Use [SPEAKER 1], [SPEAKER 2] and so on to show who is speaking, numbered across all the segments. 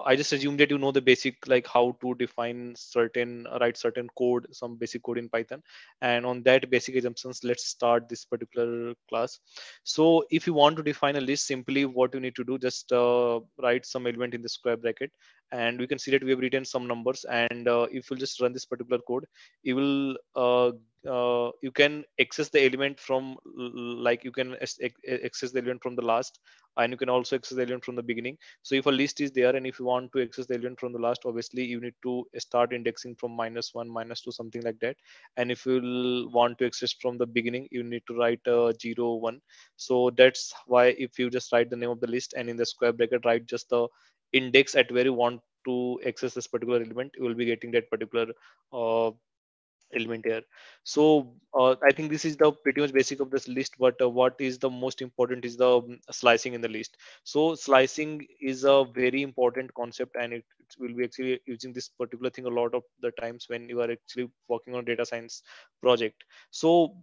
[SPEAKER 1] I just assume that you know the basic, like how to define certain, write certain code, some basic code in Python. And on that basic assumptions, let's start this particular class. So if you want to define a list, simply what you need to do, just write some element in the square bracket, and we can see that we have written some numbers. And if you just run this particular code, you will you can access the element from like you can access the element from the last, and you can also access the element from the beginning. So if a list is there, and if you want to access the element from the last, obviously you need to start indexing from -1, -2, something like that. And if you want to access from the beginning, you need to write 0, 1. So that's why if you just write the name of the list, and in the square bracket write just the index at where you want to access this particular element, you will be getting that particular uh, element here. So I think this is the pretty much basic of this list. But what is the most important is the slicing in the list. So slicing is a very important concept, and it will be actually using this particular thing a lot of the times when you are actually working on data science project. So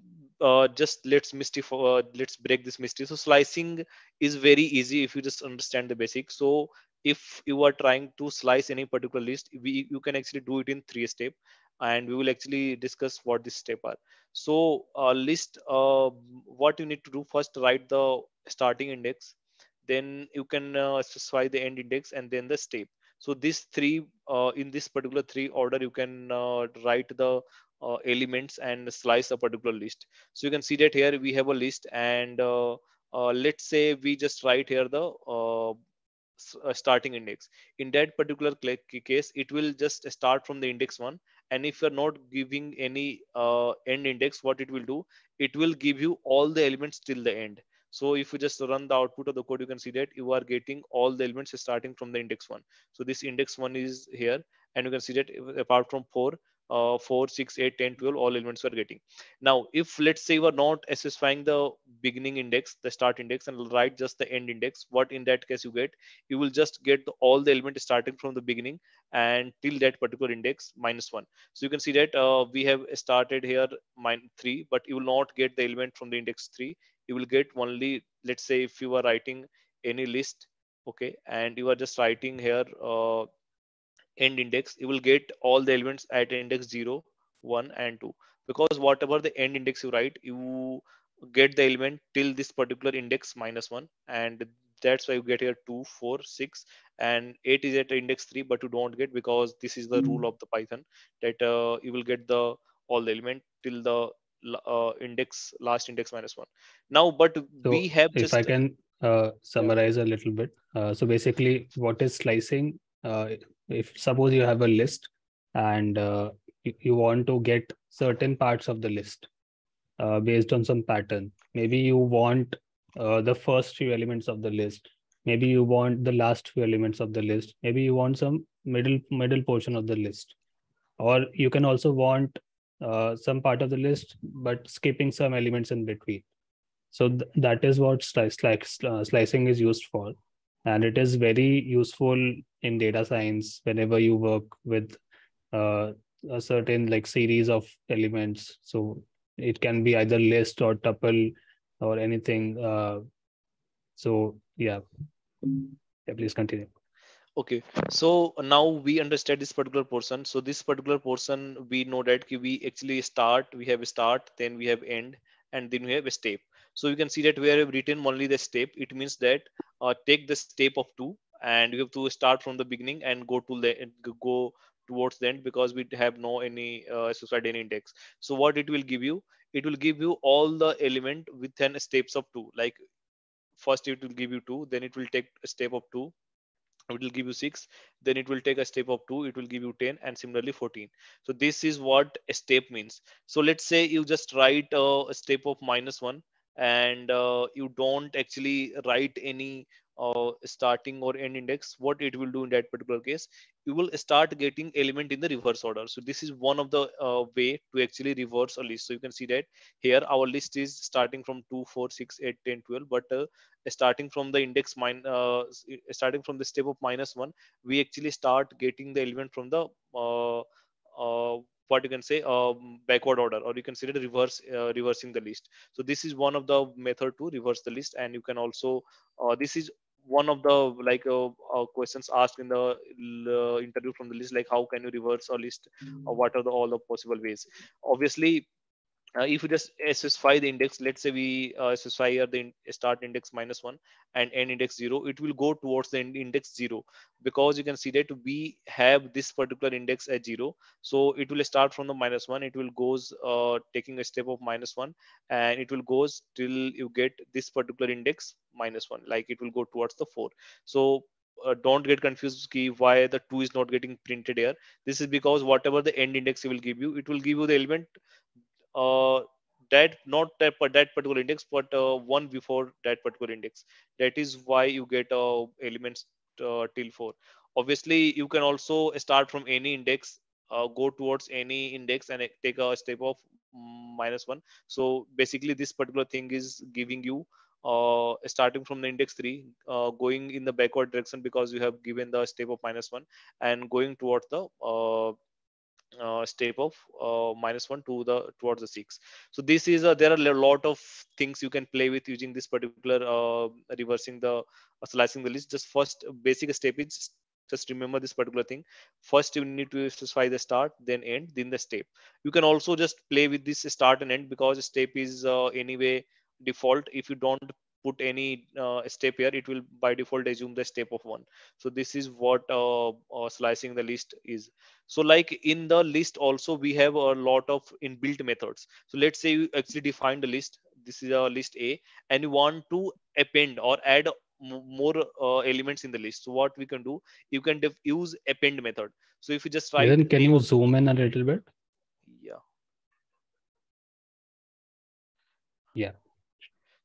[SPEAKER 1] just let's break this mystery. So slicing is very easy if you just understand the basics. So if you are trying to slice any particular list, you can actually do it in 3 steps, and we will actually discuss what this step are. So list, what you need to do first, write the starting index, then you can specify the end index, and then the step. So these three, in this particular three order, you can write the elements and slice a particular list. So you can see that here we have a list, and let's say we just write here the starting index. In that particular case, it will just start from the index 1. And if you're not giving any end index, what it will do, it will give you all the elements till the end. So if you just run the output of the code, you can see that you are getting all the elements starting from the index 1. So this index 1 is here, and you can see that apart from 4, 4, 6, 8, 10, 12, all elements are getting. Now if let's say you are not specifying the beginning index, the start index, and write just the end index, what in that case you get, you will just get all the elements starting from the beginning and till that particular index -1. So you can see that we have started here 3, but you will not get the element from the index 3. You will get only, let's say if you are writing any list, okay, and you are just writing here end index, you will get all the elements at index 0, 1, and 2. Because whatever the end index you write, you get the element till this particular index -1. And that's why you get here 2, 4, 6, and 8 is at index 3, but you don't get, because this is the rule of the Python, that you will get the all the element till the index, last index -1. Now but we
[SPEAKER 2] So
[SPEAKER 1] have
[SPEAKER 2] if I
[SPEAKER 1] just
[SPEAKER 2] can
[SPEAKER 1] yeah.
[SPEAKER 2] summarize a little bit, so basically, what is slicing? If suppose you have a list and you want to get certain parts of the list based on some pattern. Maybe you want the first few elements of the list. Maybe you want the last few elements of the list. Maybe you want some middle portion of the list, or you can also want some part of the list but skipping some elements in between. So that is what slicing is used for, and it is very useful in data science whenever you work with uh, a certain like series of elements. So it can be either list or tuple or anything. So yeah, please continue.
[SPEAKER 1] Okay, so now we understand this particular portion. So this particular portion, we know that we actually start, we have a start, then we have end, and then we have a step. So you can see that we have written only the step. It means that take the step of 2, and you have to start from the beginning and go to the go towards the end, because we have no any associated any index. So what it will give you? It will give you all the element within steps of 2. Like first it will give you 2, then it will take a step of 2, it will give you 6, then it will take a step of 2, it will give you 10, and similarly 14. So this is what a step means. So let's say you just write a step of -1, and you don't actually write any starting or end index. What it will do in that particular case, you will start getting element in the reverse order. So this is one of the way to actually reverse a list. So you can see that here our list is starting from 2, 4, 6, 8, 10, 12, but starting from the starting from the step of -1, we actually start getting the element from the what you can say, backward order, or you can say the reversing the list. So this is one of the method to reverse the list. And you can also this is one of the like questions asked in the interview from the list, like how can you reverse a list, or what are the all the possible ways. Obviously, if you just specify the index, let's say we specify here the start index -1 and end index 0, it will go towards the end index 0, because you can see that we have this particular index at 0. So it will start from the -1, it will goes taking a step of -1, and it will goes till you get this particular index -1, like it will go towards the 4. So don't get confused key why the 2 is not getting printed here. This is because whatever the end index it will give you, it will give you the element uh, that not that particular index, but one before that particular index. That is why you get elements till 4. Obviously, you can also start from any index, go towards any index, and take a step of -1. So basically, this particular thing is giving you starting from the index 3, going in the backward direction because you have given the step of -1, and going towards the step of -1 to the towards the 6. So this is there are a lot of things you can play with using this particular reversing the slicing the list. Just first basic step is just remember this particular thing. First you need to specify the start, then end, then the step. You can also just play with this start and end, because step is anyway default. If you don't put any step here, it will by default assume the step of 1. So this is what slicing the list is. So like in the list also we have a lot of inbuilt methods. So let's say you actually define the list, this is a list A, and you want to append or add more elements in the list. So what we can do, you can use append method. So if you just write
[SPEAKER 2] Then can
[SPEAKER 1] name
[SPEAKER 2] you
[SPEAKER 1] of,
[SPEAKER 2] zoom in a little bit?
[SPEAKER 1] yeah.
[SPEAKER 2] Yeah.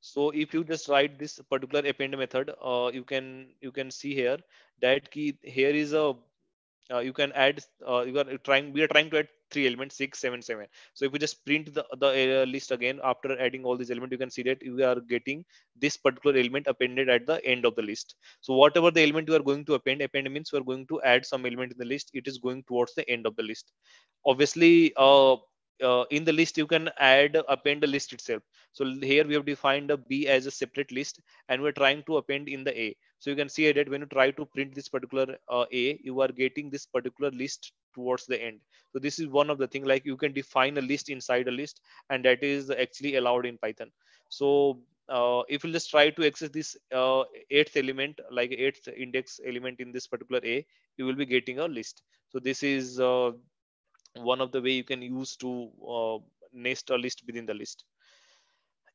[SPEAKER 1] So if you just write this particular append method, you can see here that key here is a you can add we are trying to add three elements, 6, 7, 7. So if we just print the list again after adding all these elements, you can see that we are getting this particular element appended at the end of the list. So whatever the element you are going to append means we are going to add some element in the list, it is going towards the end of the list. Obviously in the list you can add append the list itself. So here we have defined a B as a separate list, and we're trying to append in the A. So you can see that when you try to print this particular A, you are getting this particular list towards the end. So this is one of the thing, like you can define a list inside a list, and that is actually allowed in Python. So if you just try to access this eighth element, like eighth index element in this particular A, you will be getting a list. So this is one of the way you can use to nest a list within the list.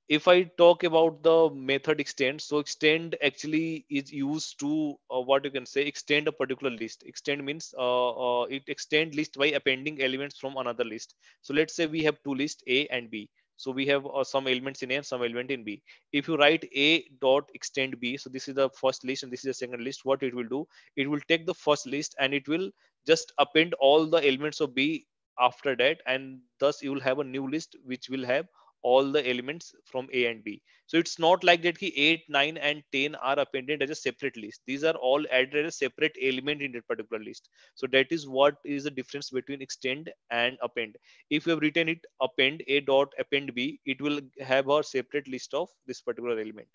[SPEAKER 1] If I talk about the method extend, so extend actually is used to what you can say, extend a particular list. Extend means it extend list by appending elements from another list. So let's say we have two lists, A and B. So we have some elements in A and some element in B. If you write A dot extend B, so this is the first list and this is the second list, what it will do, it will take the first list and it will just append all the elements of B after that, and thus you will have a new list which will have all the elements from A and B. So it's not like that ki 8, 9 and 10 are appended as a separate list. These are all added as a separate element in that particular list. So that is what is the difference between extend and append. If you have written it append A dot append B, it will have a separate list of this particular element.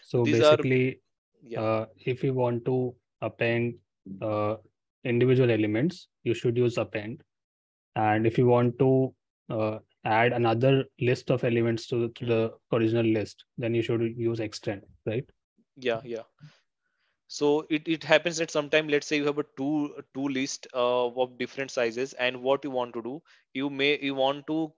[SPEAKER 1] So
[SPEAKER 2] So
[SPEAKER 1] these are,
[SPEAKER 2] basically,
[SPEAKER 1] yeah.
[SPEAKER 2] if you want to append uh, individual elements, you should use append. And if you want to add another list of elements to
[SPEAKER 1] Hmm.
[SPEAKER 2] the original list, then you should use extend, right?
[SPEAKER 1] Yeah, yeah. So it happens that sometime, let's say you have a two list of different sizes, and what you want to do, you want to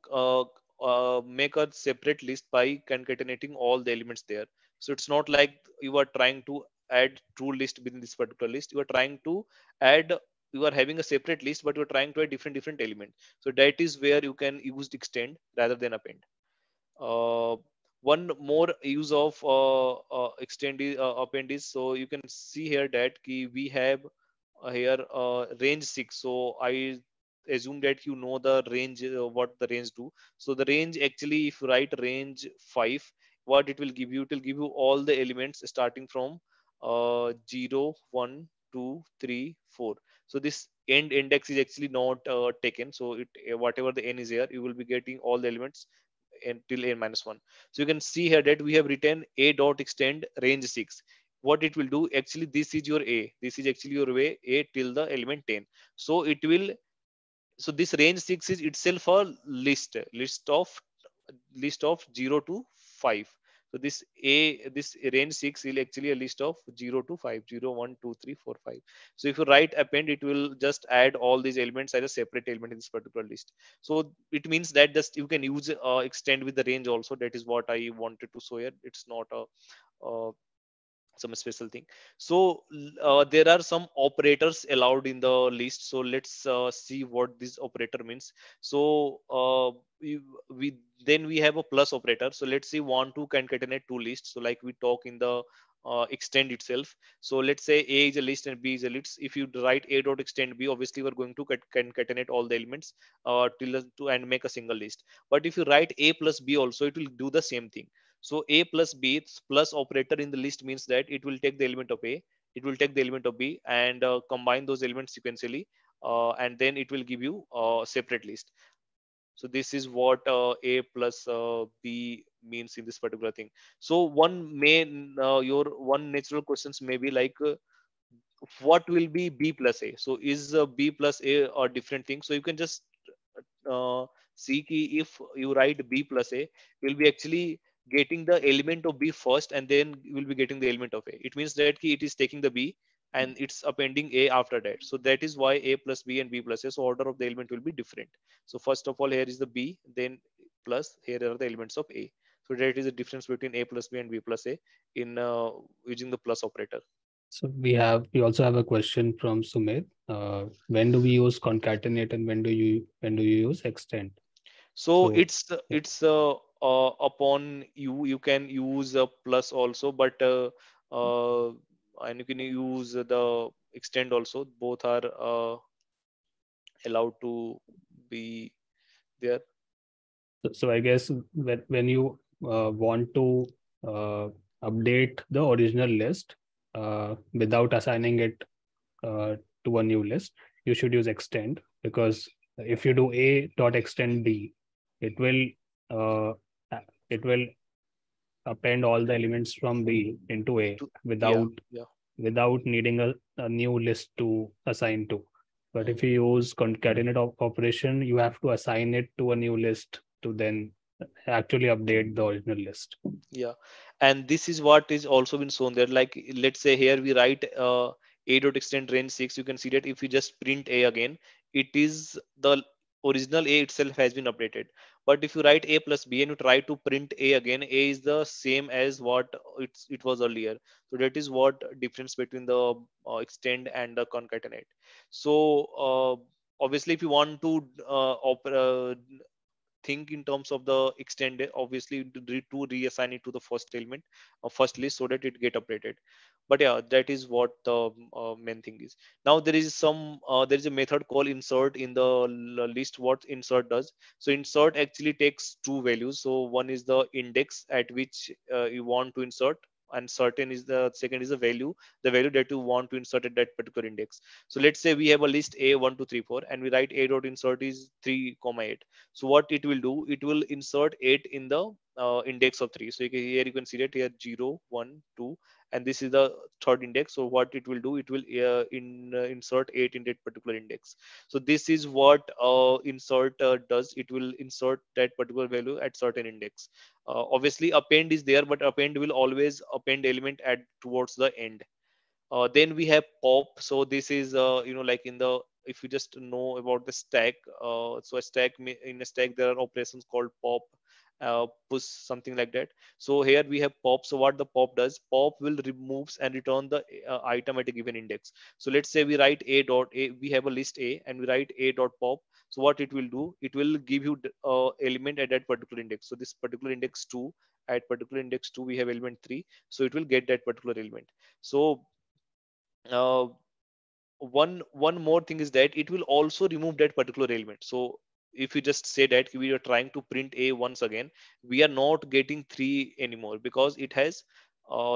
[SPEAKER 1] make a separate list by concatenating all the elements there. So it's not like you are trying to add two list within this particular list. You are trying to add, you are having a separate list, but you are trying to add different elements. So that is where you can use extend rather than append. uh, One more use of extend append is, so you can see here that we have here range 6. So I assume that you know the range, what the range do. So the range actually, if you write range 5, what it will give you, it will give you all the elements starting from 0, 1, 2, 3, 4. So this end index is actually not taken. So it whatever the n is here, you will be getting all the elements until n minus 1. So you can see here that we have written A dot extend range 6. what it will do, actually this is your A, this is actually your way A till the element 10. So it will, so this range 6 is itself a list of 0 to 5. So this range 6 is actually a list of 0 to 5, 0 1 2 3 4 5. So if you write append, it will just add all these elements as a separate element in this particular list. So it means that just you can use extend with the range also. That is what I wanted to show here. It's not a some special thing. So there are some operators allowed in the list. So let's see what this operator means. So we then we have a plus operator. So let's say want to concatenate two lists, so like we talk in the extend itself. So let's say A is a list and B is a list. If you write A dot extend B, obviously we're going to concatenate all the elements to and make a single list. But if you write A plus B also, it will do the same thing. So A plus B plus operator in the list means that it will take the element of A, it will take the element of B, and combine those elements sequentially, and then it will give you a separate list. So this is what A plus B means in this particular thing. So one main your one natural questions may be like, what will be B plus A? So is B plus A a different thing? So you can just uh, see ki if you write B plus A, you'll be actually getting the element of B first, and then you will be getting the element of A. It means that ki it is taking the B and it's appending A after that. So that is why A plus B and B plus A. So order of the element will be different. So first of all, here is the B, then plus here are the elements of A. So that is the difference between A plus B and B plus A in using the plus operator.
[SPEAKER 2] So we also have a question from Sumit. When do we use concatenate and when do you use extend?
[SPEAKER 1] So
[SPEAKER 2] So
[SPEAKER 1] it's upon you. You can use a plus also, but uh, and you can use the extend also. Both are allowed to be there.
[SPEAKER 2] so I guess when you want to uh, update the original list without assigning it to a new list, you should use extend, because if you do a dot extend b, it will uh, it will append all the elements from b into a
[SPEAKER 1] Yeah,
[SPEAKER 2] without
[SPEAKER 1] yeah.
[SPEAKER 2] needing a new list to assign to. But if
[SPEAKER 1] Mhm.
[SPEAKER 2] you use concatenate operation, you have to assign it to a new list to then actually update the original list.
[SPEAKER 1] Yeah, and this is what is also been shown there. Like let's say here we write a dot extend range 6. You can see that if you just print A again, it is the original A itself has been updated. But if you write A plus B and you try to print A again, A is the same as what it was earlier. So that is what difference between the extend and the concatenate. So obviously, if you want to think in terms of the extended, obviously to reassign it to the first element or first list so that it get updated. But yeah, that is what the main thing is. Now there is some there is a method called insert in the list. What insert does, so insert actually takes two values. So one is the index at which you want to insert, and certain is the second is the value that you want to insert at that particular index. So let's say we have a list A 1 2 3 4, and we write A dot insert is 3 comma 8. So what it will do, it will insert 8 in the index of 3. So here you can see that here 0 1 2, and this is the third index. So what it will do, it will insert 8 in that particular index. So this is what insert does. It will insert that particular value at certain index. Obviously append is there, but append will always append element at towards the end. Then we have pop. So this is like in the, if you just know about the stack, so in a stack there are operations called pop, push, something like that. So here we have pop. So what the pop does, pop will removes and return the item at a given index. So let's say we write a dot a, we have a list A and we write a dot pop. So what it will do, it will give you element at that particular index. So this particular index 2, at particular index 2 we have element 3, so it will get that particular element. So uh, one more thing is that it will also remove that particular element. So if you just say that we are trying to print A once again, we are not getting 3 anymore, because it has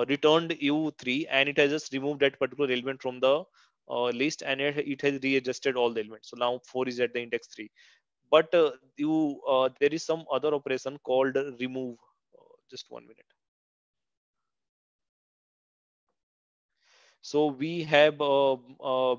[SPEAKER 1] returned you 3 and it has just removed that particular element from the list, and it has readjusted all the elements. So now 4 is at the index 3. But there is some other operation called remove. Just 1 minute. So we have a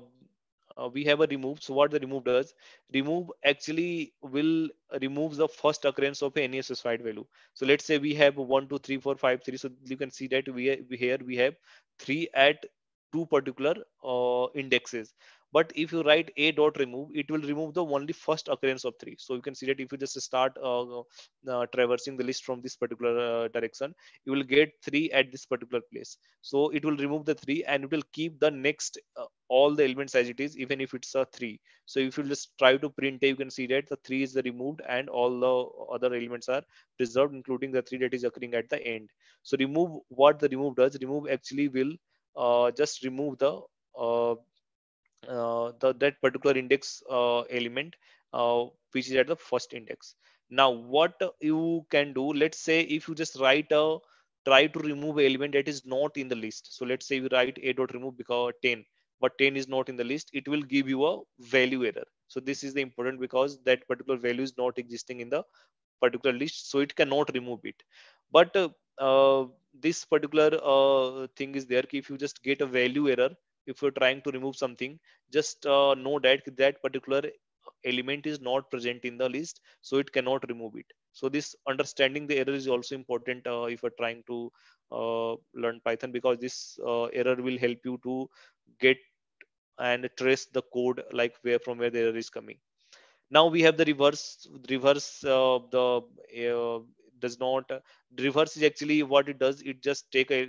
[SPEAKER 1] remove. So what the remove does, remove actually will remove the first occurrence of any specified value. So let's say we have 1 2 3 4 5 3. So you can see that here we have 3 at two particular indexes. But if you write a dot remove, it will remove the only first occurrence of 3. So you can see that if you just start traversing the list from this particular direction, you will get 3 at this particular place. So it will remove the 3 and it will keep the next all the elements as it is, even if it's a 3. So if you just try to print a, you can see that the 3 is the removed and all the other elements are preserved, including the 3 that is occurring at the end. So remove, what the remove does, remove actually will just remove uh, the that particular index element which is at the first index. Now what you can do, let's say if you just write a try to remove an element that is not in the list. So let's say you write a dot remove because 10, but 10 is not in the list, it will give you a value error. So this is the important, because that particular value is not existing in the particular list, so it cannot remove it. But this particular thing is there, if you just get a value error if you're trying to remove something, just know that that particular element is not present in the list, so it cannot remove it. So this understanding the error is also important if you're trying to learn Python, because this error will help you to get and trace the code, like where from where the error is coming. Now we have the reverse the uh, does not reverse is actually what it does, it just take a,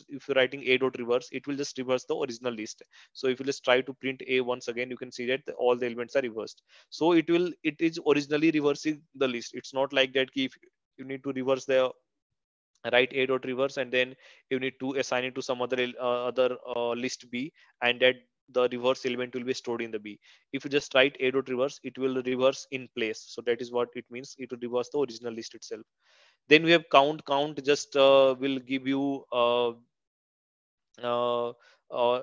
[SPEAKER 1] if you're writing a dot reverse, it will just reverse the original list. So if you just try to print a once again, you can see that all the elements are reversed. So it is originally reversing the list. It's not like that if you need to reverse the write a dot reverse and then you need to assign it to some other list b, and that the reverse element will be stored in the b. If you just write a dot reverse, it will reverse in place. So that is what it means, it will reverse the original list itself. Then we have count just will give you uh,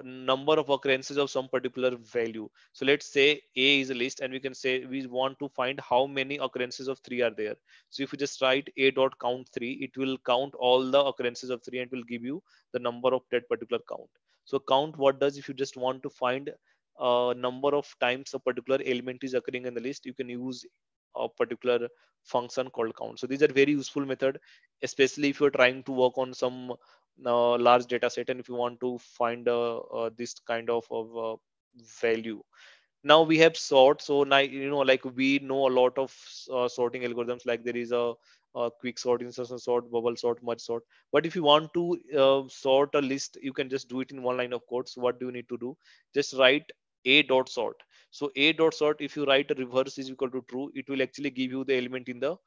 [SPEAKER 1] number of occurrences of some particular value. So let's say a is a list, and we can say we want to find how many occurrences of 3 are there. So if you just write a dot count 3, it will count all the occurrences of 3 and will give you the number of that particular count. So count what does, if you just want to find a number of times a particular element is occurring in the list, you can use a particular function called count. So these are very useful method, especially if you're trying to work on some large data set, and if you want to find this kind of value. Now we have sort. So now like we know a lot of sorting algorithms, like there is a quick sort, insertion sort, bubble sort, merge sort. But if you want to sort a list, you can just do it in one line of code. So what do you need to do, just write a dot sort. So a dot sort, if you write a reverse is equal to true, it will actually give you the element in the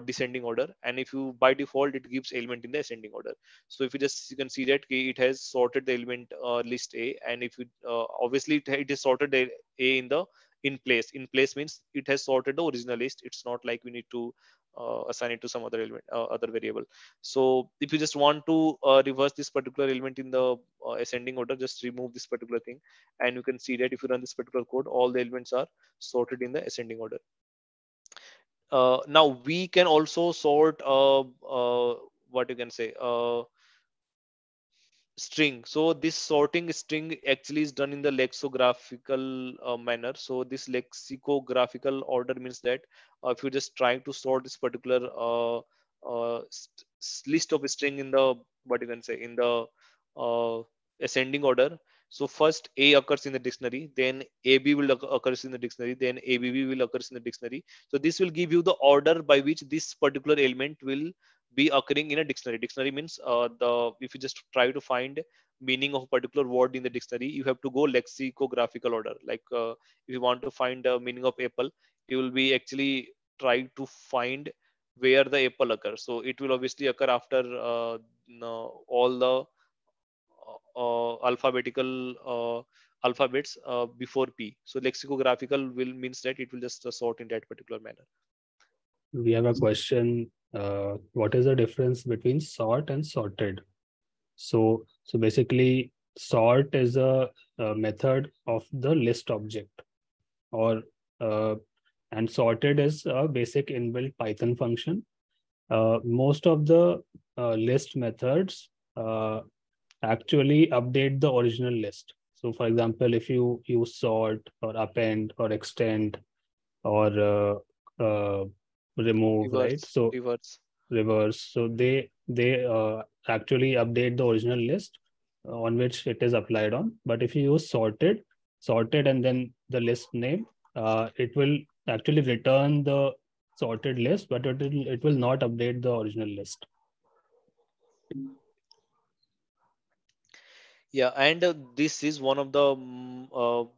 [SPEAKER 1] descending order, and if you by default it gives element in the ascending order. So if you just, you can see that it has sorted the element list a, and if you obviously it is sorted the a in the in place. In place means it has sorted the original list. It's not like we need to assign it to some other element, other variable. So if you just want to reverse this particular element in the ascending order, just remove this particular thing, and you can see that if you run this particular code, all the elements are sorted in the ascending order. Now we can also sort what you can say string. So this sorting string actually is done in the lexicographical manner. So this lexicographical order means that if you just try to sort this particular list of string in the, what you can say, in the uh, ascending order. So first a occurs in the dictionary, then ab will occurs in the dictionary, then abb will occurs in the dictionary. So this will give you the order by which this particular element will be occurring in a dictionary. Dictionary means the if you just try to find meaning of a particular word in the dictionary, you have to go lexicographical order. Like if you want to find the meaning of apple, you will be actually try to find where the apple occurs. So it will obviously occur after no, all the alphabetical alphabets before p. So lexicographical will means that it will just sort in that particular manner.
[SPEAKER 2] We have a question. What is the difference between sort and sorted? So basically, sort is a method of the list object, or uh, and sorted is a basic inbuilt Python function. Most of the list methods actually update the original list. So, for example, if you use sort or append or extend or remove, right?
[SPEAKER 1] Reverse,
[SPEAKER 2] So
[SPEAKER 1] reverse.
[SPEAKER 2] reverse. So they actually update the original list on which it is applied on. But if you use sorted and then the list name, it will actually return the sorted list, but it will not update the original list.
[SPEAKER 1] Yeah, and this is one of the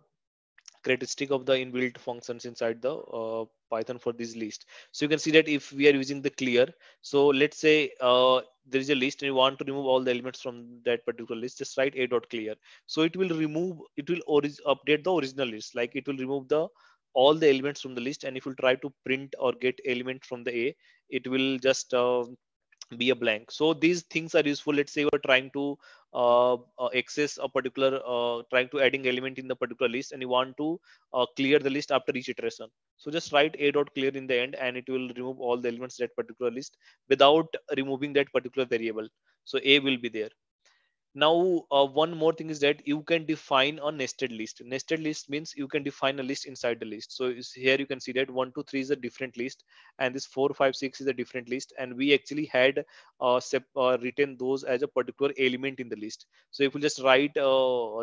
[SPEAKER 1] characteristic of the inbuilt functions inside the Python for this list. So you can see that if we are using the clear, so let's say there is a list and you want to remove all the elements from that particular list, just write a dot clear. So it will remove, it will update the original list, like it will remove the all the elements from the list. And if you try to print or get element from the a, it will just be a blank. So these things are useful. Let's say you are trying to access a particular trying to adding element in the particular list and you want to clear the list after each iteration. So just write a dot clear in the end and it will remove all the elements that particular list without removing that particular variable. So a will be there. Now one more thing is that you can define a nested list. Nested list means you can define a list inside the list. So here you can see that 1 2 3 is a different list and this 4 5 6 is a different list, and we actually had written those as a particular element in the list. So if you just write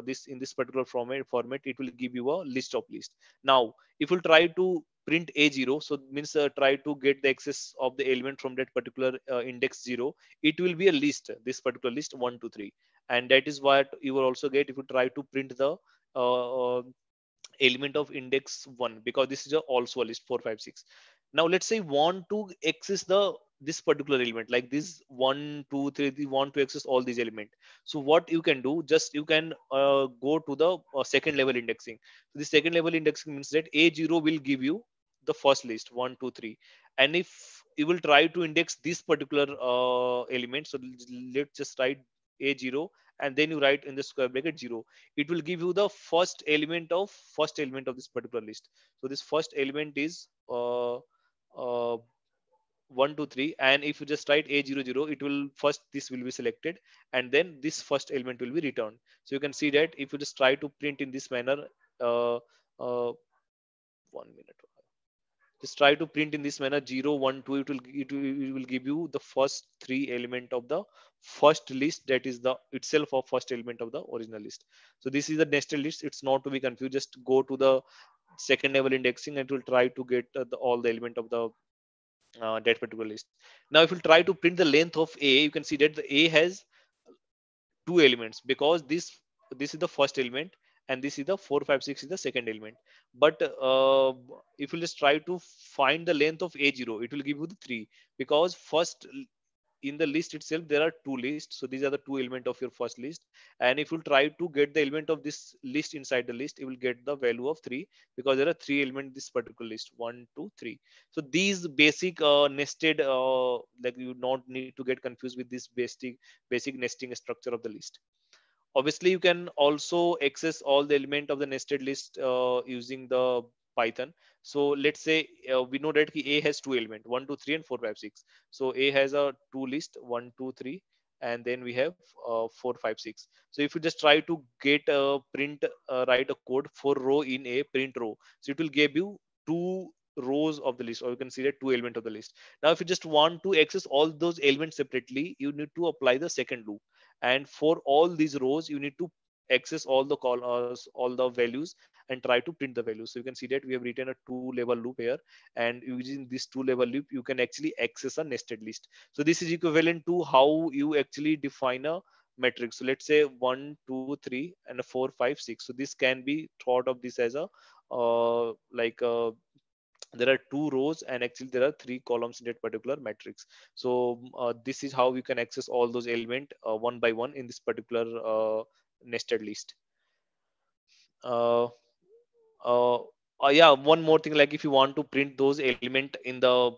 [SPEAKER 1] this in this particular format, it will give you a list of list. Now if you try to print a0, so means try to get the access of the element from that particular index 0, it will be a list, this particular list 1 2 3. And that is what you will also get if you try to print the element of index 1, because this is also a list 4 5 6. Now let's say you want to access the this particular element like this 1 2 3, you want to access all these element. So what you can do, just you can go to the second level indexing. So the second level indexing means that a0 will give you the first list 1 2 3. And if you will try to index this particular element, so let's just write a0 and then you write in the square bracket 0, it will give you the first element of this particular list. So this first element is 1 2 3, and if you just write a00, it will first this will be selected and then this first element will be returned. So you can see that if you just try to print in this manner, uh, uh, 1 minute, just try to print in this manner 0 1 2, it will give you the first three element of the first list, that is the itself of first element of the original list. So this is the nested list. It's not to be confused, just go to the second level indexing and it will try to get all the element of the that particular list. Now if you try to print the length of a, you can see that the a has two elements, because this is the first element and this is the 4 5 6 is the second element. But if you just try to find the length of a0, it will give you the 3, because first in the list itself there are two lists. So these are the two element of your first list, and if you try to get the element of this list inside the list, you will get the value of 3, because there are three elements in this particular list 1 2 3. So these basic nested like you not need to get confused with this basic nesting structure of the list. Obviously you can also access all the element of the nested list using the Python. So let's say we know that a has two element 1 2 3 and 4 5 6. So a has a two list 1 2 3, and then we have 4 5 6. So if you just try to get print write a code for row in a print row, so it will give you two rows of the list, or you can see that two element of the list. Now if you just want to access all those elements separately, you need to apply the second loop, and for all these rows you need to access all the all the values and try to print the values. So you can see that we have written a two level loop here, and using this two level loop you can actually access a nested list. So this is equivalent to how you actually define a matrix. So let's say 1 2 3 and a 4 5 6. So this can be thought of this as a like there are two rows and actually there are three columns in that particular matrix. So this is how you can access all those elements one by one in this particular nested list. uh, uh, yeah, one more thing, like if you want to print those element in the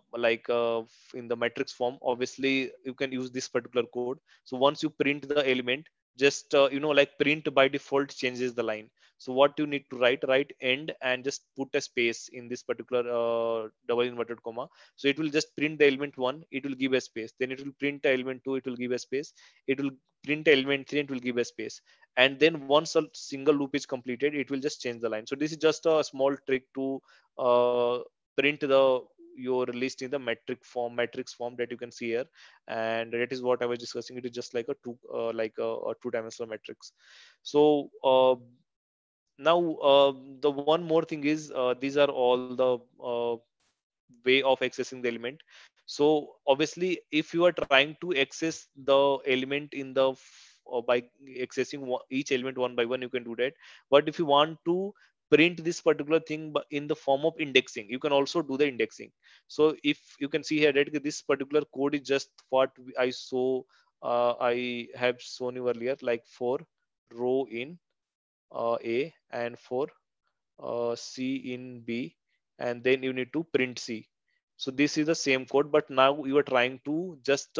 [SPEAKER 1] in the matrix form, obviously you can use this particular code. So once you print the element, just like print by default changes the line. So what you need to write end and just put a space in this particular double inverted comma. So it will just print the element 1, it will give a space, then it will print the element 2, it will give a space, it will print element 3, it will give a space, and then once a single loop is completed, it will just change the line. So this is just a small trick to uh, print the your list in the matrix form that you can see here, and that is what I was discussing. It is just like a a two-dimensional matrix. So now the one more thing is these are all the way of accessing the element. So obviously if you are trying to access the element in the by accessing each element one by one, you can do that. But if you want to print this particular thing in the form of indexing, you can also do the indexing. So if you can see here that this particular code is just what I have shown you earlier, like for row in A and for C in B, and then you need to print C. So this is the same code, but now you are trying to just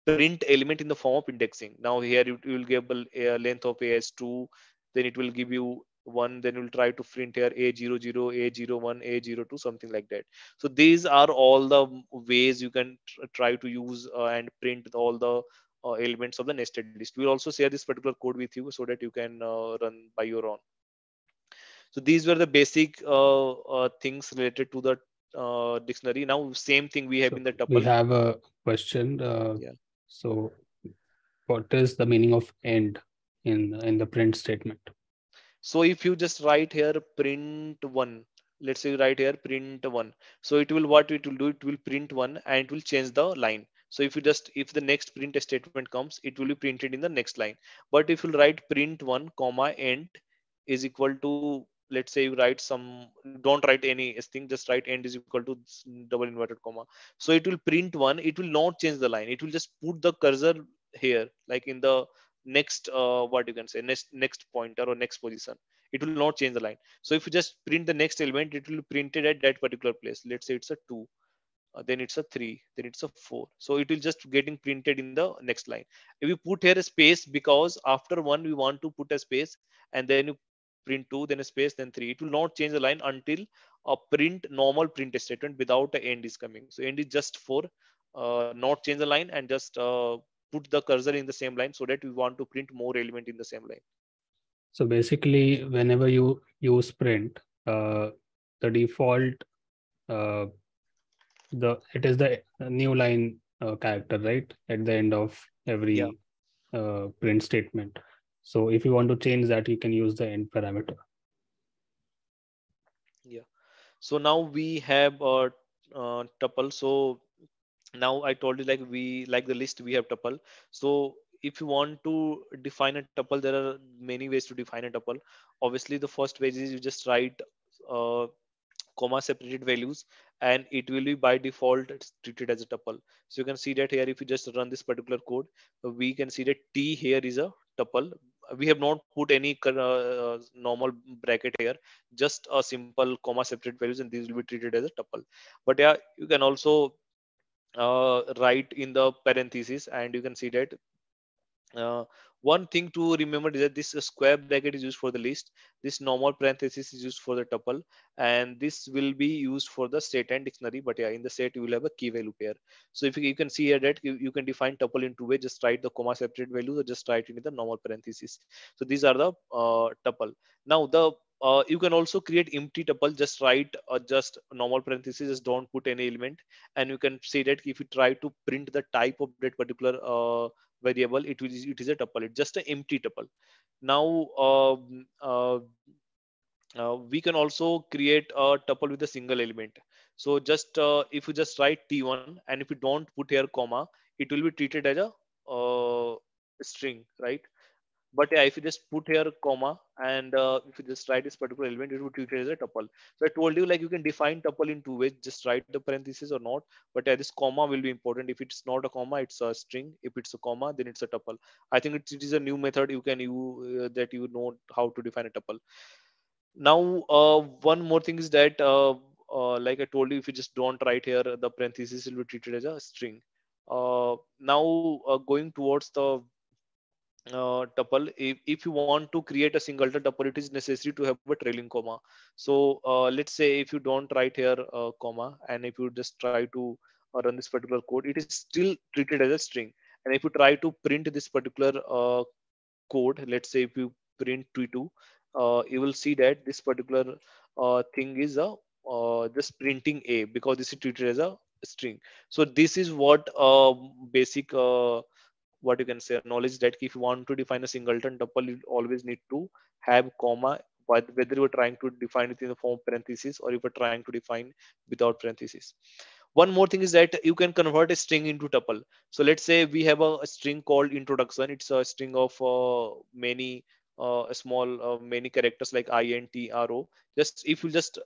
[SPEAKER 1] print element in the form of indexing. Now here you will give a length of A as 2, then it will give you 1, then you will try to print here A00, A01, A02, something like that. So these are all the ways you can try to use and print all the elements of the nested list. We'll also share this particular code with you so that you can run by your own. So these were the basic things related to the dictionary. Now same thing we have
[SPEAKER 2] So
[SPEAKER 1] in the
[SPEAKER 2] we
[SPEAKER 1] tuple.
[SPEAKER 2] have a question.
[SPEAKER 1] Yeah.
[SPEAKER 2] So what is the meaning of end in the print statement?
[SPEAKER 1] So if you just write here print one, let's say you write here print one. So it will what it will do, it will print one and it will change the line. So if the next print statement comes, it will be printed in the next line. But if you write print one comma end is equal to, let's say you write some, don't write any thing, just write end is equal to double inverted comma. So it will print one, it will not change the line, it will just put the cursor here, like in the next what you can say, next pointer or next position. It will not change the line. So if you just print the next element, it will be printed at that particular place. Let's say it's a 2, then it's a 3, then it's a 4. So it will just getting printed in the next line. If you put here a space, because after 1 we want to put a space, and then you print 2, then a space, then 3, it will not change the line until a print normal print statement without the end is coming. So end is just for not change the line and just put the cursor in the same line, so that we want to print more element in the same line.
[SPEAKER 2] So basically, whenever you use print, the default uh, it is the new line character, right, at the end of
[SPEAKER 1] Yeah.
[SPEAKER 2] every print statement. So if you want to change that, you can use the end parameter.
[SPEAKER 1] Yeah. So now we have a tuple. So now I told you, like we like the list, we have tuple. So if you want to define a tuple, there are many ways to define a tuple. Obviously the first way is you just write uh, comma separated values, and it will be by default it's treated as a tuple. So you can see that here, if you just run this particular code, we can see that T here is a tuple. We have not put any normal bracket here, just a simple comma separate values, and these will be treated as a tuple. But yeah, you can also write in the parentheses, and you can see that uh, one thing to remember is that this square bracket is used for the list, this normal parenthesis is used for the tuple, and this will be used for the set and dictionary. But yeah, in the set you will have a key value pair. So if you can see here that you can define tuple in two ways: just write the comma separate values, or just write it in the normal parenthesis. So these are the tuple. Now the you can also create empty tuple. Just write just normal parenthesis, just don't put any element, and you can see that if you try to print the type of that particular variable, it is a tuple, it's just an empty tuple. Now we can also create a tuple with a single element. So just if you just write t1, and if you don't put here comma, it will be treated as a string, right? But yeah, if you just put here comma, and if you just write this particular element, it will treat it as a tuple. So I told you, like you can define tuple in two ways: just write the parenthesis or not. But yeah, this comma will be important. If it's not a comma, it's a string. If it's a comma, then it's a tuple. I think it is a new method you can use, that you know how to define a tuple. Now one more thing is that like I told you, if you just don't write here the parenthesis, will be treated as a string. Now going towards the tuple. If you want to create a singleton tuple, it is necessary to have a trailing comma. So let's say if you don't write here comma, and if you just try to run this particular code, it is still treated as a string. And if you try to print this particular code, let's say if you print t2, you will see that this particular thing is a just printing a, because this is treated as a string. So this is what basic what you can say knowledge, that if you want to define a singleton tuple, you always need to have comma, but whether you're trying to define it in the form of parentheses or if you're trying to define without parentheses. One more thing is that you can convert a string into tuple. So let's say we have a string called introduction. It's a string of many small many characters like int ro. Just if you just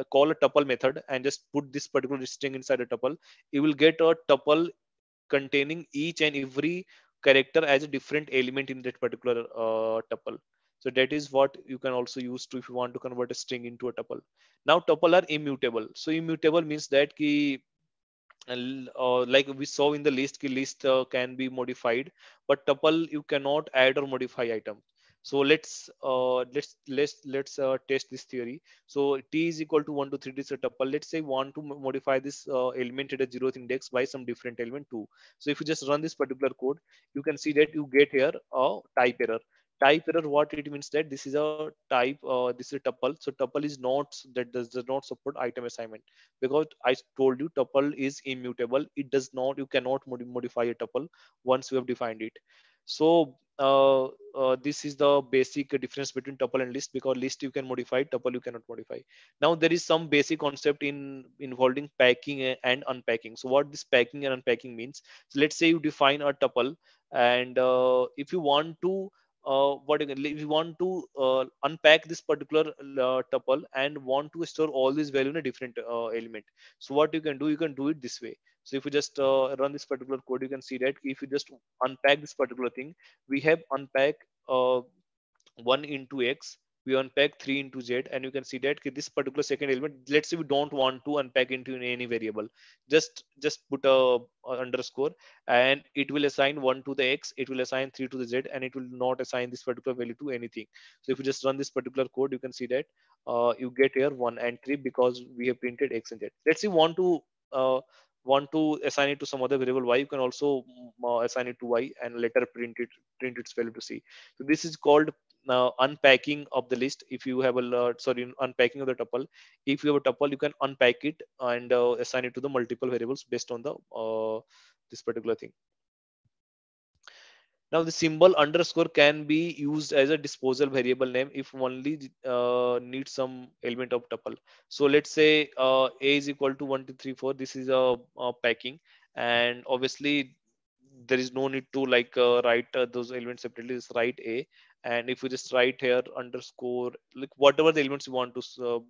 [SPEAKER 1] call a tuple method and just put this particular string inside a tuple, you will get a tuple containing each and every character as a different element in that particular tuple. So that is what you can also use to if you want to convert a string into a tuple. Now tuple are immutable. So immutable means that ki, like we saw in the list, ki list can be modified, but tuple you cannot add or modify item. So let's test this theory. So t is equal to 1 to 3 is a tuple. Let's say want to modify this element at a zeroth index by some different element 2. So if you just run this particular code, you can see that you get here a type error. Type error, what it means that this is a type, this is a tuple. So tuple is not, that does not support item assignment, because I told you tuple is immutable. It does not, you cannot modify a tuple once you have defined it. So this is the basic difference between tuple and list, because list you can modify, tuple you cannot modify. Now there is some basic concept in involving packing and unpacking. So what this packing and unpacking means, so let's say you define a tuple, and if you want to what you can, if you want to unpack this particular tuple and want to store all this value in a different element, so what you can do, you can do it this way. So if you just run this particular code, you can see that if you just unpack this particular thing, we have unpack uh, 1 into x, we unpack 3 into z, and you can see that this particular second element, let's say we don't want to unpack into any variable, just put a underscore, and it will assign 1 to the x, it will assign 3 to the z, and it will not assign this particular value to anything. So if you just run this particular code, you can see that you get here 1 and 3 because we have printed x and z. Let's say uh, want to assign it to some other variable y, you can also assign it to y and later print its value to c. So this is called unpacking of the list. If you have a sorry, unpacking of the tuple. If you have a tuple, you can unpack it and assign it to the multiple variables based on the this particular thing. Now the symbol underscore can be used as a disposal variable name if only needs some element of tuple. So let's say a is equal to 1 2 3 4. This is a packing, and obviously there is no need to like write those elements separately. Just write a, and if you just write here underscore, like whatever the elements you want to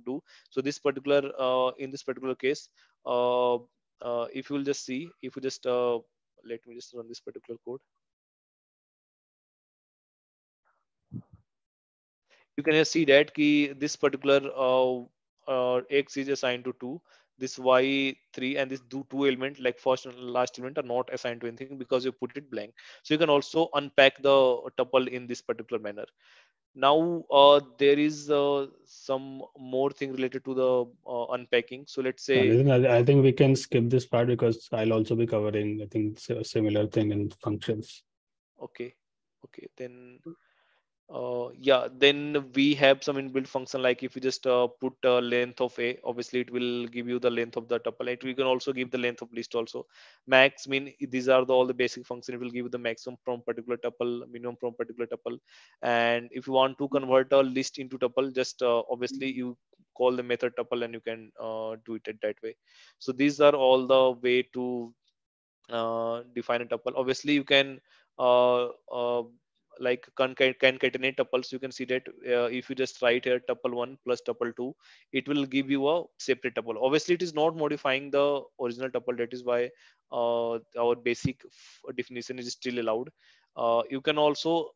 [SPEAKER 1] do. So this particular in this particular case, if you will just see, if you just let me just run this particular code. You can see that key this particular x is assigned to 2, this y 3, and this two element like first and last element are not assigned to anything because you put it blank. So you can also unpack the tuple in this particular manner. Now there is some more thing related to the unpacking. So let's say
[SPEAKER 2] I think we can skip this part because I'll also be covering, I think, a similar thing in functions.
[SPEAKER 1] okay, okay, then yeah, then we have some inbuilt function, like if you just put length of a, obviously it will give you the length of the tuple. We can also give the length of list also. Max mean these are all the basic function. It will give you the maximum from particular tuple, minimum from particular tuple. And if you want to convert a list into tuple, just obviously you call the method tuple and you can do it that way. So these are all the way to define a tuple. Obviously, you can like concatenate tuples. You can see that if you just write here tuple one plus tuple two, it will give you a separate tuple. Obviously, it is not modifying the original tuple. That is why our basic definition is still allowed. You can also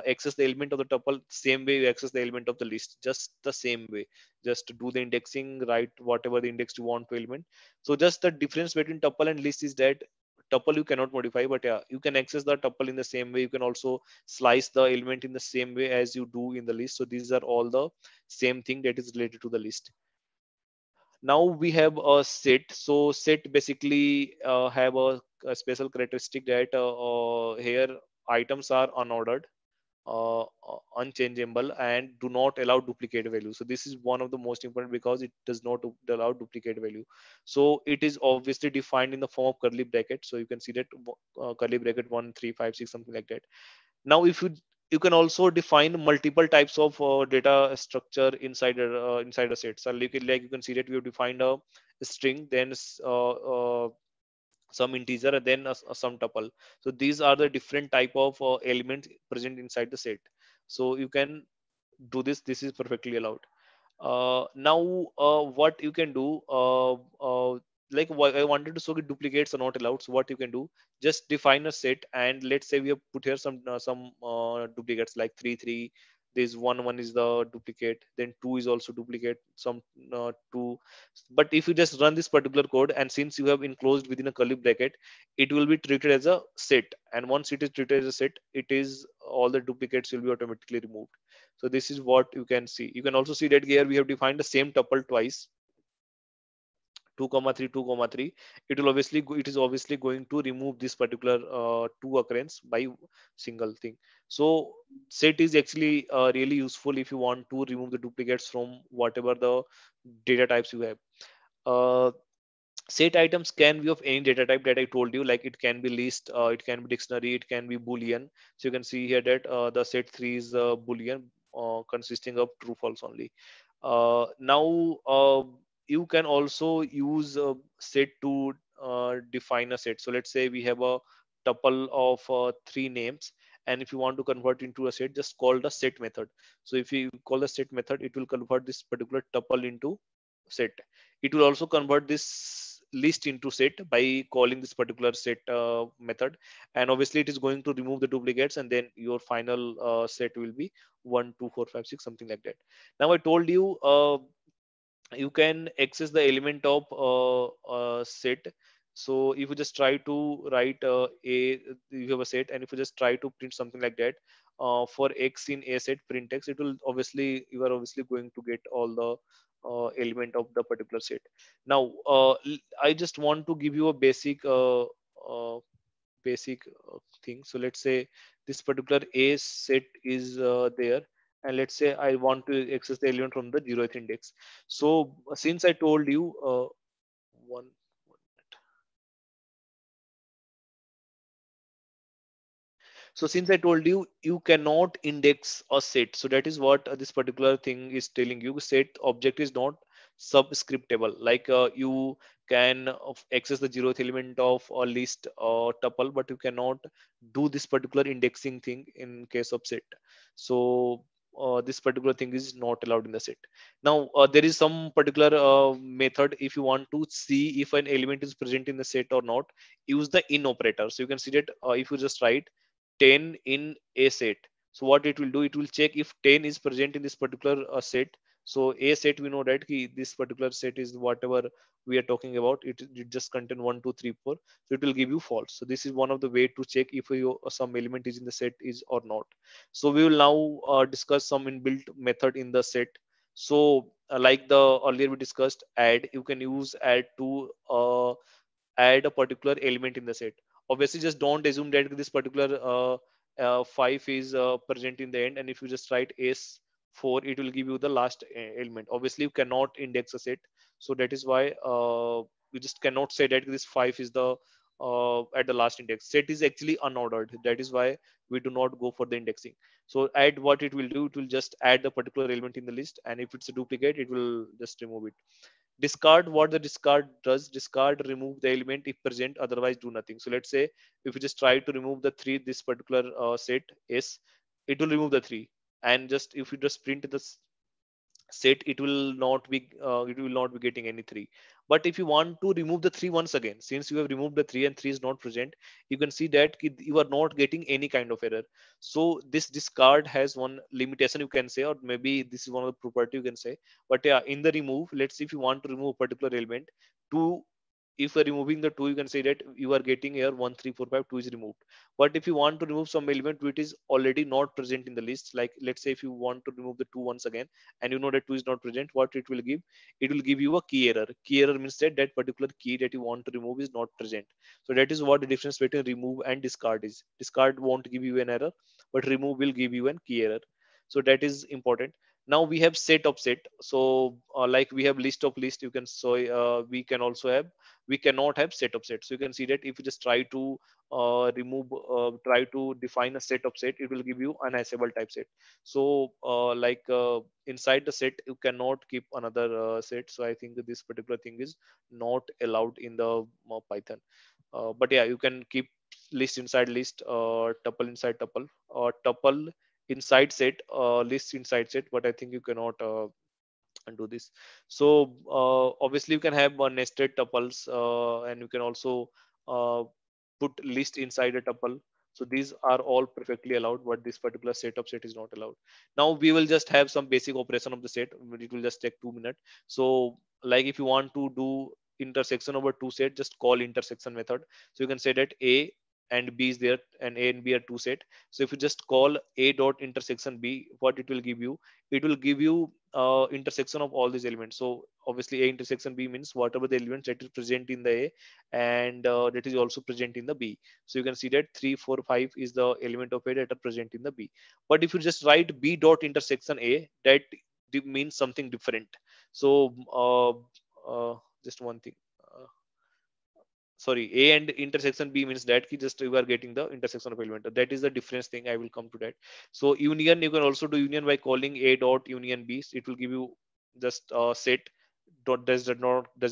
[SPEAKER 1] access the element of the tuple same way you access the element of the list, just the same way. Just to do the indexing, write whatever the index you want to element. So just the difference between tuple and list is that tuple you cannot modify, but yeah, you can access the tuple in the same way. You can also slice the element in the same way as you do in the list. So these are all the same thing that is related to the list. Now we have a set. So set basically have a special characteristic that here items are unordered, unchangeable, and do not allow duplicate value. So this is one of the most important because it does not allow duplicate value. So it is obviously defined in the form of curly bracket. So you can see that curly bracket 1 3 5 6 something like that. Now if you can also define multiple types of data structure inside a set. So like you can see that we have defined a string, then some integer, and then a sum tuple. So these are the different type of elements present inside the set. So you can do this. This is perfectly allowed. Now what you can do, like what I wanted to show you, duplicates are not allowed. So what you can do, just define a set, and let's say we have put here some duplicates like 3 3. This one is the duplicate, then 2 is also duplicate, some 2. But if you just run this particular code, and since you have enclosed within a curly bracket, it will be treated as a set, and once it is treated as a set, it is all the duplicates will be automatically removed. So this is what you can see. You can also see that here we have defined the same tuple twice, 2 comma 3 2 comma 3. It will obviously it is obviously going to remove this particular 2 occurrence by single thing. So set is actually really useful if you want to remove the duplicates from whatever the data types you have. uh, Set items can be of any data type that I told you, like it can be list, it can be dictionary, it can be boolean. So you can see here that the set 3 is boolean, consisting of true false only. Now you can also use set to define a set. So let's say we have a tuple of 3 names, and if you want to convert into a set, just call the set method. So if you call the set method, it will convert this particular tuple into set. It will also convert this list into set by calling this particular set method, and obviously it is going to remove the duplicates, and then your final set will be 1 2 4 5 6 something like that. Now I told you you can access the element of set. So if you just try to write you have a set, and if you just try to print something like that, for x in a set, print x, it will obviously, you are obviously going to get all the element of the particular set. Now I just want to give you a uh, basic thing. So let's say this particular a set is there, and let's say I want to access the element from the 0th index. So since I told you one So since I told you, you cannot index a set. So that is what this particular thing is telling you. Set object is not subscriptable. Like you can access the 0th element of a list tuple, but you cannot do this particular indexing thing in case of set. So this particular thing is not allowed in the set. Now there is some particular method if you want to see if an element is present in the set or not. Use the in operator. So you can see that if you just write 10 in a set. So what it will do, it will check if 10 is present in this particular set. So a set, we know that this particular set is whatever we are talking about. It just contain 1 2 3 4. So it will give you false. So this is one of the way to check if some element is in the set is or not. So we will now discuss some inbuilt method in the set. So like the earlier we discussed add, you can use add to add a particular element in the set. Obviously just don't assume that this particular 5 is present in the end, and if you just write s4, it will give you the last element. Obviously you cannot index a set, so that is why you just cannot say that this 5 is the at the last index. Set is actually unordered, that is why we do not go for the indexing. So add, what it will do, it will just add the particular element in the list, and if it's a duplicate, it will just remove it. Discard, what the discard does, discard remove the element if present, otherwise do nothing. So let's say if you just try to remove the 3, this particular set s, it will remove the 3, and just if you just print the set, it will not be getting any 3. But if you want to remove the 3 once again, since you have removed the 3 and 3 is not present, you can see that you are not getting any kind of error. So this discard has one limitation, you can say, or maybe this is one of the property you can say. But yeah, in the remove, let's see, if you want to remove a particular element, to if you're removing the 2, you can say that you are getting here 1 3 4 5, 2 is removed. But if you want to remove some element which is already not present in the list, like let's say if you want to remove the 2 once again, and you know that 2 is not present, what it will give, it will give you a key error. Key error means that that particular key that you want to remove is not present. So that is what the difference between remove and discard is. Discard won't give you an error, but remove will give you an key error. So that is important. Now we have set of set. So like we have list of list, you can, so we can also have, we cannot have set of set. So you can see that if you just try to try to define a set of set, it will give you an unhashable type set. So inside the set you cannot keep another set. So I think that this particular thing is not allowed in the Python. But yeah, you can keep list inside list, tuple inside tuple, or tuple inside set, list inside set, but I think you cannot do this. So obviously you can have nested tuples, and you can also uh, put list inside a tuple. So these are all perfectly allowed, but this particular set of set is not allowed. Now we will just have some basic operation of the set. It will just take 2 minutes. So like if you want to do intersection over two set, just call intersection method. So you can say that a and b is there, and a and b are two set. So if you just call a dot intersection b, what it will give you, it will give you intersection of all these elements. So obviously a intersection b means whatever the elements that is present in the a, and that is also present in the b. So you can see that 3 4 5 is the element of a that are present in the b. But if you just write b dot intersection a, that means something different. So just one thing, uh, sorry, a and intersection b means that ki just you are getting the intersection of element. That is the difference thing, I will come to that. So union, you can also do union by calling a dot union b. It will give you just set dot does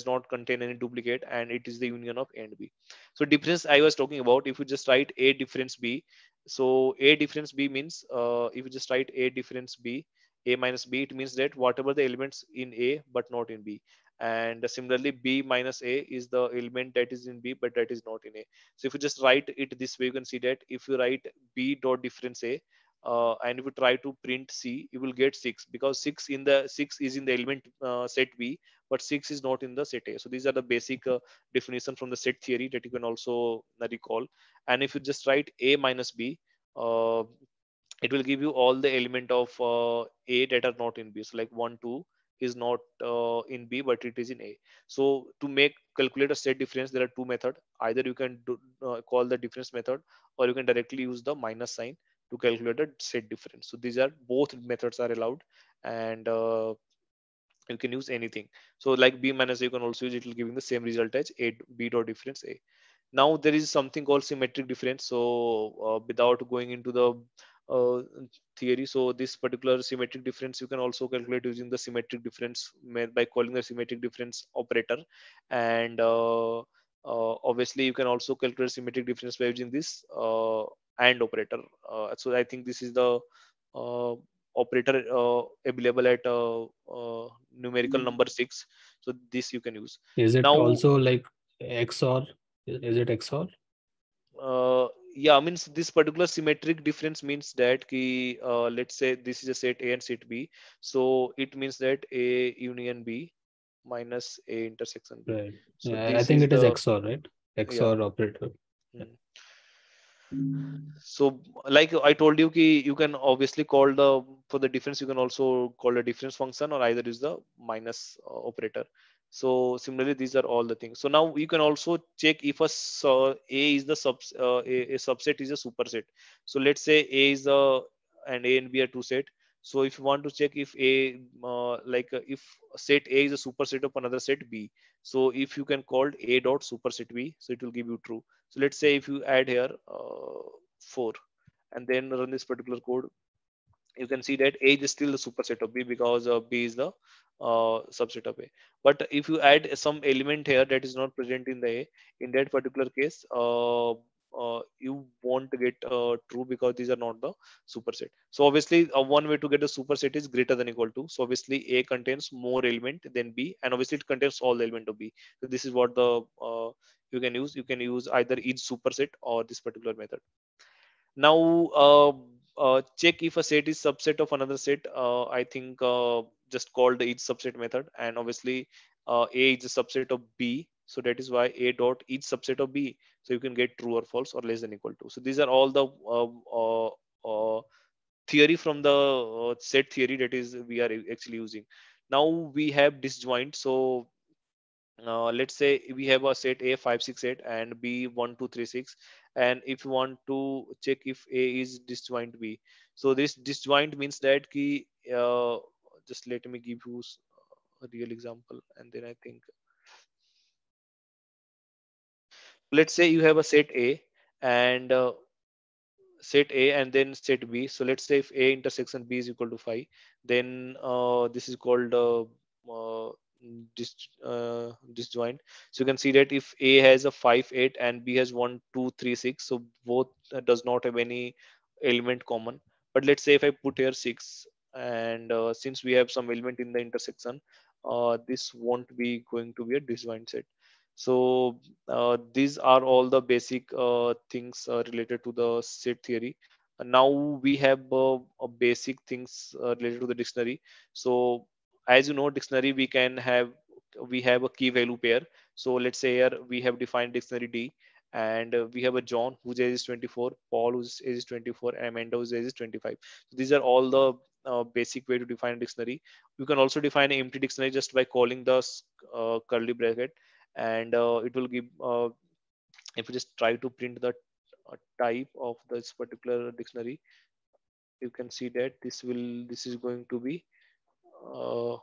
[SPEAKER 1] not contain any duplicate, and it is the union of a and b. So difference I was talking about, if you just write a difference b, so a difference b means, if you just write a difference b, a minus b, it means that whatever the elements in a but not in b. And similarly b minus a is the element that is in b but that is not in a. So if you just write it this way, you can see that if you write b dot difference a, and if you try to print c, you will get 6, because 6 is in the element set b, but 6 is not in the set a. So these are the basic definition from the set theory that you can also recall. And if you just write a minus b, uh, it will give you all the element of a that are not in b. So like 1 2 is not in b but it is in a. So to make calculate a set difference, there are two methods. Either you can call the difference method, or you can directly use the minus sign to calculate a set difference. So these are both methods are allowed, and you can use anything. So like b minus a, you can also use, it will giving the same result as a b dot difference a. Now there is something called symmetric difference. So without going into the uh, theory, so this particular symmetric difference you can also calculate using the symmetric difference by calling the symmetric difference operator. And obviously you can also calculate symmetric difference by using this and operator. So I think this is the uh, operator available at numerical number 6. So this you can use.
[SPEAKER 2] Is it
[SPEAKER 1] Now
[SPEAKER 2] also like XOR? Is it XOR?
[SPEAKER 1] yeah, means this particular symmetric difference means that ki, let's say this is a set a and set b, so it means that a union b minus a intersection b.
[SPEAKER 2] Right.
[SPEAKER 1] So
[SPEAKER 2] Yeah, I
[SPEAKER 1] this
[SPEAKER 2] think
[SPEAKER 1] is
[SPEAKER 2] it is
[SPEAKER 1] the,
[SPEAKER 2] XOR, right?
[SPEAKER 1] yeah.
[SPEAKER 2] XOR operator. Yeah.
[SPEAKER 1] Hmm. So like I told you ki you can obviously call the, for the difference you can also call a difference function, or either use the minus operator. So similarly these are all the things. So now you can also check if a is the a subset is a superset. So let's say a is the, and a and b are two set. So if you want to check if a if set a is a superset of another set b, so if you can call a dot superset b, so it will give you true. So let's say if you add here 4 and then run this particular code, you can see that A is still the superset of B, because B is the subset of A. But if you add some element here that is not present in the A, in that particular case, you won't get true, because these are not the superset. So obviously, one way to get a superset is greater than equal to. So obviously, A contains more element than B, and obviously it contains all the element of B. So this is what the you can use. You can use either each superset or this particular method. Now check if a set is subset of another set. I think just call the each subset method, and obviously a is a subset of b. So that is why A dot each subset of B. So you can get true or false or less than equal to. So these are all the theory from the set theory that is we are actually using. Now we have disjoint. So let's say we have a set A 5 6 8 and B 1 2 3 6, and if you want to check if A is disjoint B, so this disjoint means that ki, just let me give you a real example, and then I think, let's say you have a set A and set A and then set B. So let's say if A intersection B is equal to 5, then this is called uh, disjoint. So you can see that if A has a 5 8 and B has 1 2 3 6, so both does not have any element common. But let's say if I put here 6, and since we have some element in the intersection, this won't be going to be a disjoint set. So these are all the basic things related to the set theory. Now we have basic things related to the dictionary. So as you know, dictionary we have a key value pair. So let's say here we have defined dictionary D, and we have a John whose age is 24, Paul whose age is 24, and Amanda whose age is 25. So these are all the basic way to define a dictionary. You can also define an empty dictionary just by calling the curly bracket, and it will give if you just try to print the type of this particular dictionary, you can see that this is going to be uh,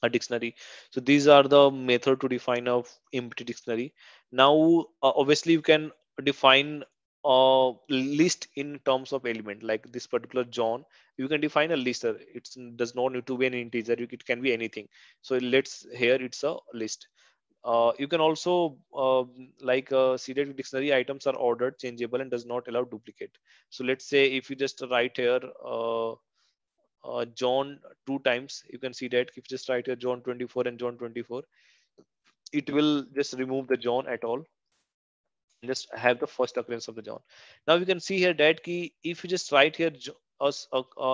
[SPEAKER 1] a dictionary. So these are the method to define a empty dictionary. Now obviously you can define a list in terms of element, like this particular John. You can define a list. It does not need to be an integer, it can be anything. So let's here it's a list. You can also see that dictionary items are ordered, changeable, and does not allow duplicate. So let's say if you just write here John two times, you can see that if you just write here John 24 and John 24, it will just remove the John at all, just have the first occurrence of the John. Now you can see here that key, if you just write here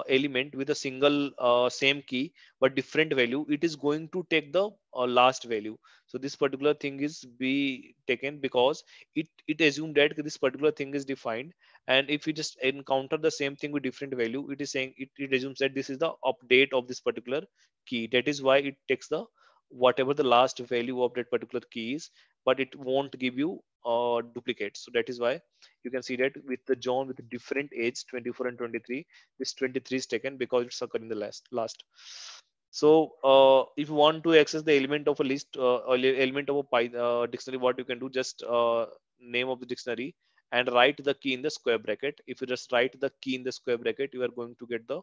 [SPEAKER 1] element with a single same key but different value, it is going to take the last value. So this particular thing is be taken because it assumed that this particular thing is defined, and if you just encounter the same thing with different value, it is saying it assumes that this is the update of this particular key. That is why it takes the whatever the last value of that particular key is, but it won't give you duplicate. So that is why you can see that with the John with different age 24 and 23, this 23 is taken because it's occurring the last. So if you want to access the element of a list or element of a dictionary, what you can do, just name of the dictionary and write the key in the square bracket. If you just write the key in the square bracket, you are going to get the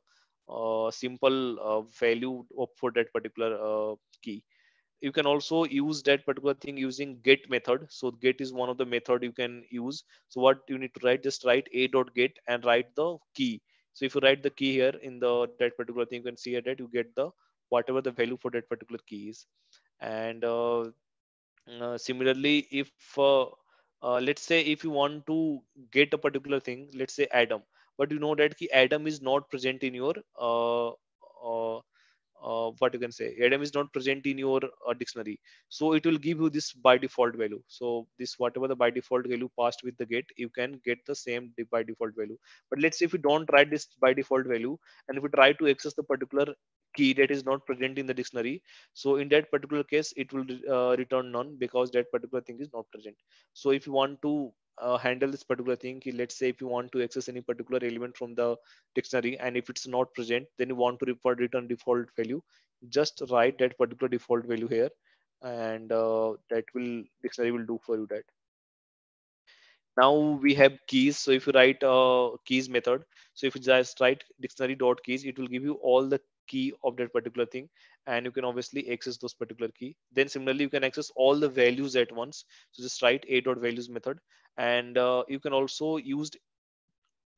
[SPEAKER 1] simple value for that particular key. You can also use that particular thing using get method. So get is one of the method you can use. So what you need to write, just write a dot get and write the key. So if you write the key here in the that particular thing, you can see that you get the whatever the value for that particular key is. And similarly, if let's say if you want to get a particular thing, let's say Adam, but you know that key Adam is not present in your uh, what you can say, Adam is not present in your dictionary, so it will give you this by default value. So this whatever the by default value passed with the get, you can get the same by default value. But let's say if you don't write this by default value, and if you try to access the particular key that is not present in the dictionary, so in that particular case it will return none because that particular thing is not present. So if you want to handle this particular thing, let's say if you want to access any particular element from the dictionary and if it's not present, then you want to return default value, just write that particular default value here, and that will dictionary will do for you that. Now we have keys. So if you write keys method, so if you just write dictionary dot keys, it will give you all the key of that particular thing, and you can obviously access those particular key. Then similarly you can access all the values at once. So just write a dot values method, and you can also use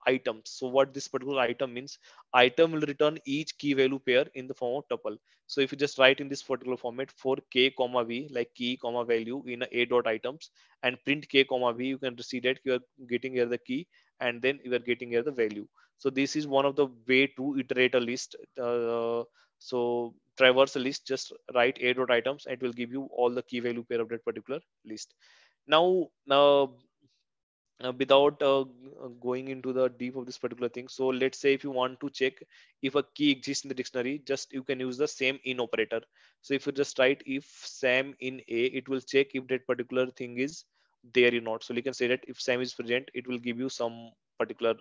[SPEAKER 1] items. So what this particular item means, item will return each key value pair in the form of tuple. So if you just write in this particular format for k comma v, like key comma value in a dot items, and print k comma v, you can see that you are getting here the key, and then you are getting here the value. So this is one of the way to iterate a list. So traverse a list, just write a dot items, and it will give you all the key value pair of that particular list. Now, without going into the deep of this particular thing, so let's say if you want to check if a key exists in the dictionary, just you can use the same in operator. So if you just write if Sam in A, it will check if that particular thing is there or not. So you can say that if Sam is present, it will give you some particular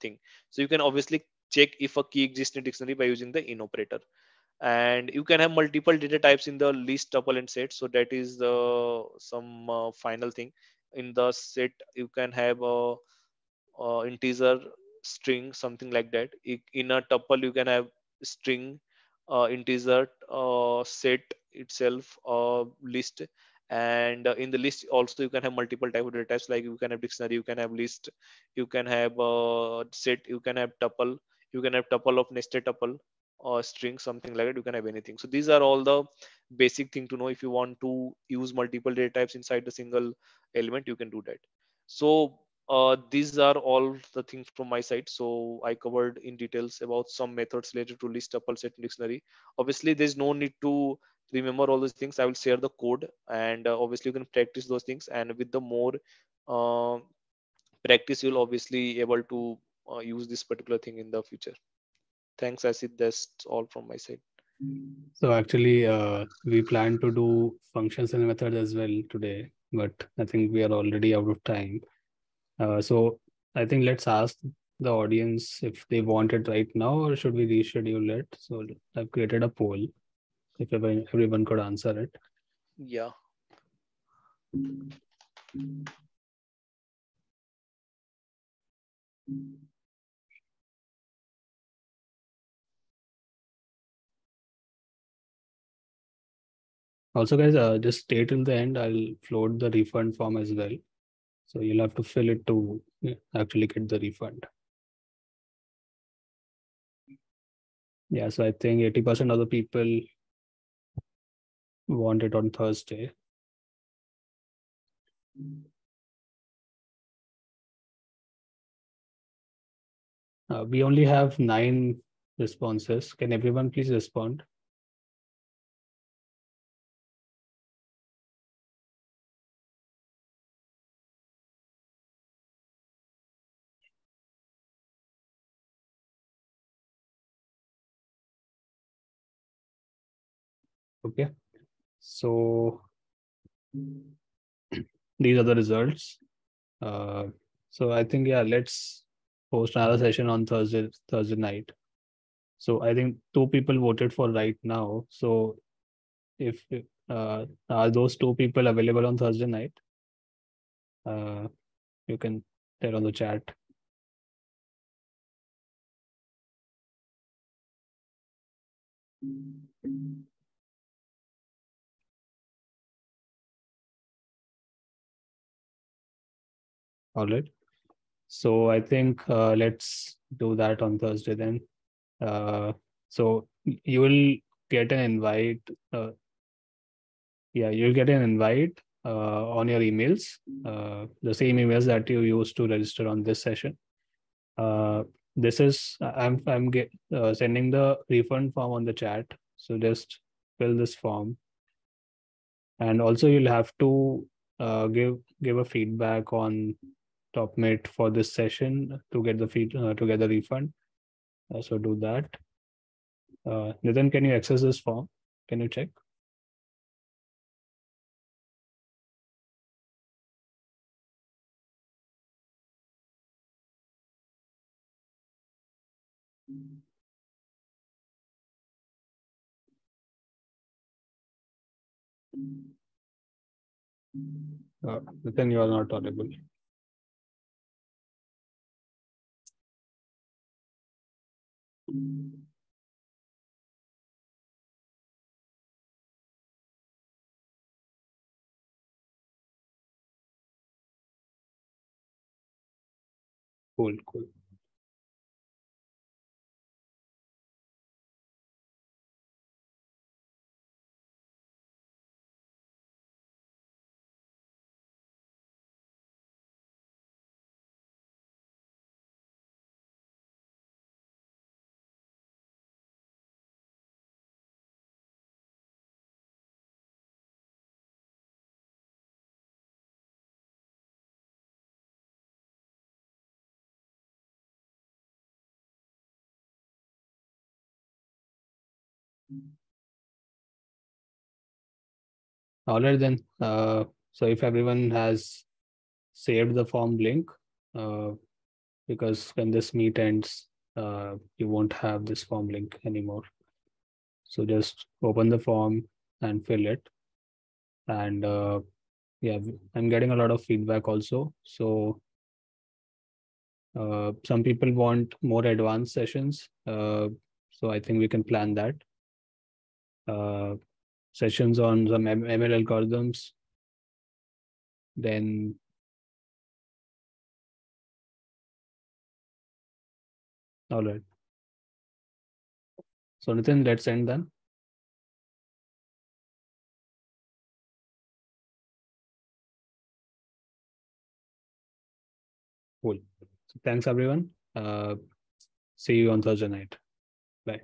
[SPEAKER 1] thing. So you can obviously check if a key exists in dictionary by using the in operator. And you can have multiple data types in the list, tuple, and set. So that is the some final thing. In the set you can have a, integer, string, something like that. In a tuple you can have string, integer, set itself, list. And in the list also you can have multiple type of data types, like you can have dictionary, you can have list, you can have set, you can have tuple, you can have tuple of nested tuple, or string, something like that. You can have anything. So these are all the basic thing to know. If you want to use multiple data types inside the single element, you can do that. So these are all the things from my side. So I covered in details about some methods related to list, tuple, set, and dictionary. Obviously there's no need to remember all those things. I will share the code, and obviously you can practice those things, and with the more uh, practice you'll obviously able to use this particular thing in the future. Thanks, Asid. That's all from my side.
[SPEAKER 2] So actually, we plan to do functions and methods as well today, but I think we are already out of time. So I think let's ask the audience if they want it right now, or should we reschedule it? So I've created a poll. If everyone could answer it.
[SPEAKER 1] Yeah.
[SPEAKER 2] Also, guys, just stay till the end. I'll float the refund form as well. So you'll have to fill it to actually get the refund. Yeah, so I think 80% of the people want it on Thursday. We only have 9 responses. Can everyone please respond? Okay. So these are the results. Uh, so I think, yeah, let's host another session on Thursday night. So I think 2 people voted for right now. So if are those 2 people available on Thursday night? You can tell on the chat. All right. So I think let's do that on Thursday then. So you will get an invite. Yeah, you'll get an invite on your emails, the same emails that you used to register on this session. This is sending the refund form on the chat. So just fill this form, and also you'll have to give a feedback on TopMate for this session to get the to get the refund. So do that. Nitin, can you access this form? Can you check? Nitin, you are not audible. Cool, cool. All right then. So if everyone has saved the form link, uh, because when this meet ends, you won't have this form link anymore. So just open the form and fill it. And yeah, I'm getting a lot of feedback also. So some people want more advanced sessions. So I think we can plan that. Uh, Sessions on some ML algorithms. Then, all right. So Nitin, let's end then. Cool. So thanks everyone. See you on Thursday night. Bye.